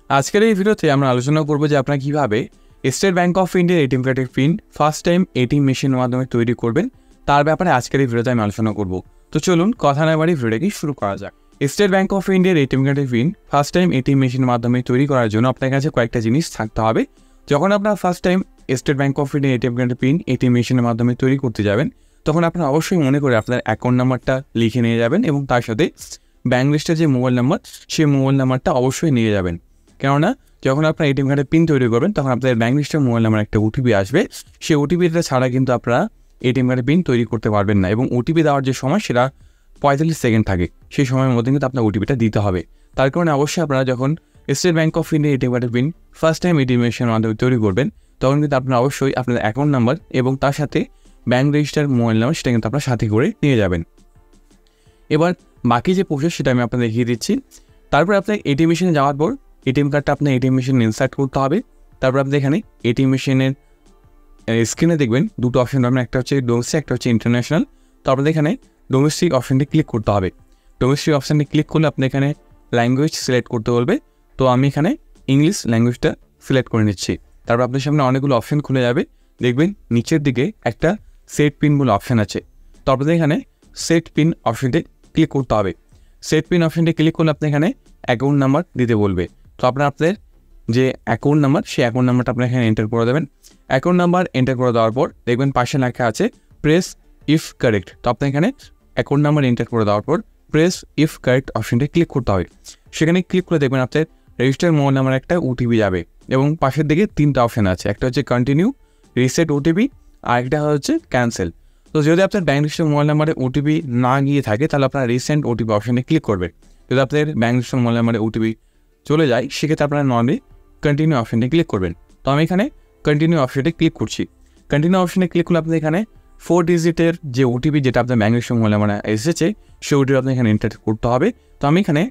আজকের এই ভিডিওতে আমরা আলোচনা করব যে আপনারা কিভাবে স্টেট ব্যাংক অফ ইন্ডিয়ার এটিএম কার্ডের পিন ফার্স্ট টাইম এটিএম মেশিনের মাধ্যমে তৈরি করবেন তার ব্যাপারে আজকের এই ভিডিওতে আমি আলোচনা করব। তো চলুন কথা না বাড়িয়ে ভিডিওটি শুরু করা যাক। স্টেট ব্যাংক অফ ইন্ডিয়ার এটিএম কার্ডের পিন ফার্স্ট টাইম এটিএম মেশিনের মাধ্যমে তৈরি করার জন্য আপনার কাছে কয়েকটা জিনিস থাকতে হবে। যখন আপনারা first time state bank of ইন্ডিয়ার এটিএম কার্ডের পিন এটিএম মেশিনের মাধ্যমে তৈরি করতে যাবেন তখন আপনারা অবশ্যই মনে করে আপনার অ্যাকাউন্ট নাম্বারটা লিখে নিয়ে যাবেন এবং তার সাথে ব্যাংক লিস্টের যে মোবাইল নাম্বার সেই মোবাইল নাম্বারটা অবশ্যই নিয়ে যাবেন। কেননা যখন আপনার এটিএম কার্ডের পিন তৈরি করবেন তখন আপনাদের ব্যাংক লিস্টের মোবাইল নাম্বার একটা ওটিপি আসবে, সেই ওটিপিটা ছাড়া কিন্তু আপনারা এটিএম কার্ডের পিন তৈরি করতে পারবেন না এবং ওটিপি দেওয়ার যে সময় সেটা 45 সেকেন্ড থাকে, সেই সময়ের মধ্যে কিন্তু আপনার ওটিপিটা দিতে হবে। তার কারণে অবশ্যই আপনারা যখন state bank of India ATM কার্ডের পিন ফার্স্ট টাইম এটিএম মেশিনের মাধ্যমে তৈরি করবেন তখন কিন্তু আপনারা অবশ্যই আপনার অ্যাকাউন্ট নাম্বার এবং তার সাথে ব্যাংক রেজিস্টার মোবাইল নাম্বার সেটা কিন্তু আপনারা সাথে করে নিয়ে যাবেন। এবার বাকি যে প্রসেস সেটা আমি আপনাদের দেখিয়ে দিচ্ছি। তারপর আপনার এটিএম মেশিনে যাওয়ার পর এটিএম কার্ডটা আপনার এটিএম মেশিনে ইনসার্ট করতে হবে। তারপর আপনি এখানে এটিএম মেশিনের স্ক্রিনে দেখবেন দুটো অপশন পাবেন, একটা হচ্ছে ডোমেস্টিক, একটা হচ্ছে ইন্টারন্যাশনাল। তো আপনাদের এখানে ডোমেস্টিক অপশানটি ক্লিক করতে হবে। ডোমেস্টিক অপশানটি ক্লিক করলে আপনি এখানে ল্যাঙ্গুয়েজ সিলেক্ট করতে বলবে। তো আমি এখানে ইংলিশ ল্যাঙ্গুয়েজটা সিলেক্ট করে নিচ্ছি। তারপর আপনার সামনে অনেকগুলো অপশান খুলে যাবে, দেখবেন নিচের দিকে একটা সেট পিন বলে অপশান আছে। তো আপনাদের এখানে সেট পিন অপশানটি ক্লিক করতে হবে। সেট পিন অপশানটি ক্লিক করলে আপনি এখানে অ্যাকাউন্ট নাম্বার দিতে বলবে। তো আপনাদের যে অ্যাকাউন্ট নাম্বার সেই অ্যাকাউন্ট নাম্বারটা আপনার এখানে এন্টার করে দেবেন। অ্যাকাউন্ট নাম্বার এন্টার করে দেওয়ার পর দেখবেন পাশে লেখা আছে প্রেস ইফ কারেক্ট। তো আপনি এখানে অ্যাকাউন্ট নাম্বার এন্টার করে দেওয়ার পর প্রেস ইফ কারেক্ট অপশানটি ক্লিক করতে হবে। সেখানে ক্লিক করে দেখবেন আপনার রেজিস্টার মোবাইল নাম্বার একটা ওটিপি যাবে এবং পাশের দিকে তিনটা অপশান আছে, একটা হচ্ছে কন্টিনিউ, রিসেট ওটিপি, আর একটা হচ্ছে ক্যান্সেল। তো যদি আপনার ব্যাংক রেজিস্টার মোবাইল নাম্বারে ওটিপি না গিয়ে থাকে তাহলে আপনার রিসেন্ট ওটিপি অপশানে ক্লিক করবেন। যদি আপনার ব্যাংক রেজিস্টার মোবাইল নাম্বারে ওটিপি চলে যায় সেক্ষেত্রে আপনারা নর্মালি কন্টিনিউ অপশানটি ক্লিক করবেন। তো আমি এখানে কন্টিনিউ অপশানটি ক্লিক করছি। কন্টিনিউ অপশানে ক্লিক করলে আপনি এখানে 4 ডিজিটের যে ওটিপি যেটা আপনার ব্যাংক রেজিস্টার মোবাইল নাম্বারে এসেছে সেই ওটিপি আপনি এখানে এন্টার করতে হবে। তো আমি এখানে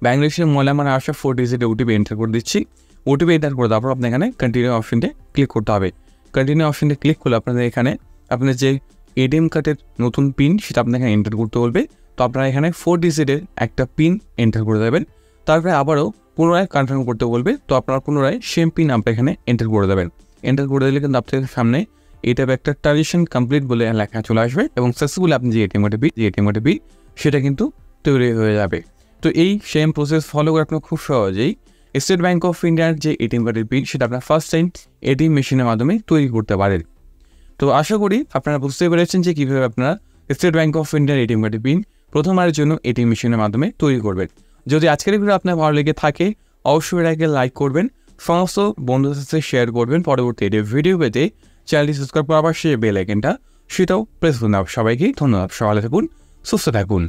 ব্যাংক রেজিস্টার মোবাইল নাম্বারে আসা 4 ডিজিটের ওটিপি এন্টার করে দিচ্ছি। ওটিপি এন্টার করে দেওয়ার পর আপনি এখানে কন্টিনিউ অপশানটি ক্লিক করতে হবে। কন্টিনিউ অপশানটি ক্লিক করলে আপনাদের এখানে আপনার যে এটিএম কার্ডের নতুন পিন সেটা আপনি এখানে এন্টার করতে বলবে। তো আপনারা এখানে 4 ডিজিটের একটা পিন এন্টার করে দেবেন। তারপরে আবারও পুনরায় কনফার্ম করতে বলবে। তো আপনারা পুনরায় সেম পিন আপনার এখানে এন্টার করে দেবেন। এন্টার করে দিলে কিন্তু আপনাদের সামনে এইটা একটা ট্রানজেকশন কমপ্লিট বলে লেখা চলে আসবে এবং সাকসেসফুলি আপনি যে এটিএম কার্ডে পিন সেটা কিন্তু তৈরি হয়ে যাবে। তো এই সেম প্রসেস ফলো করে আপনার খুব সহজেই স্টেট ব্যাংক অফ ইন্ডিয়ার যে এটিএম কার্ডের পিন সেটা আপনার ফার্স্ট টাইম এটিএম মেশিনের মাধ্যমে তৈরি করতে পারেন। তো আশা করি আপনারা বুঝতে পেরেছেন যে কীভাবে আপনারা স্টেট ব্যাংক অফ ইন্ডিয়ার এটিএম কার্ডের পিন প্রথমবারের জন্য এটিএম মেশিনের মাধ্যমে তৈরি করবেন। যদি আজকের ভিডিও আপনার ভালো লেগে থাকে অবশ্যই এটাকে লাইক করবেন, সমস্ত বন্ধুদের সাথে শেয়ার করবেন। পরবর্তী ভিডিও পেতে চ্যানেলটি সাবস্ক্রাইব করার পাশে বেল আইকনটা সেটাও প্রেস করুন। সবাইকে ধন্যবাদ, সকালে থাকুন, সুস্থ থাকুন।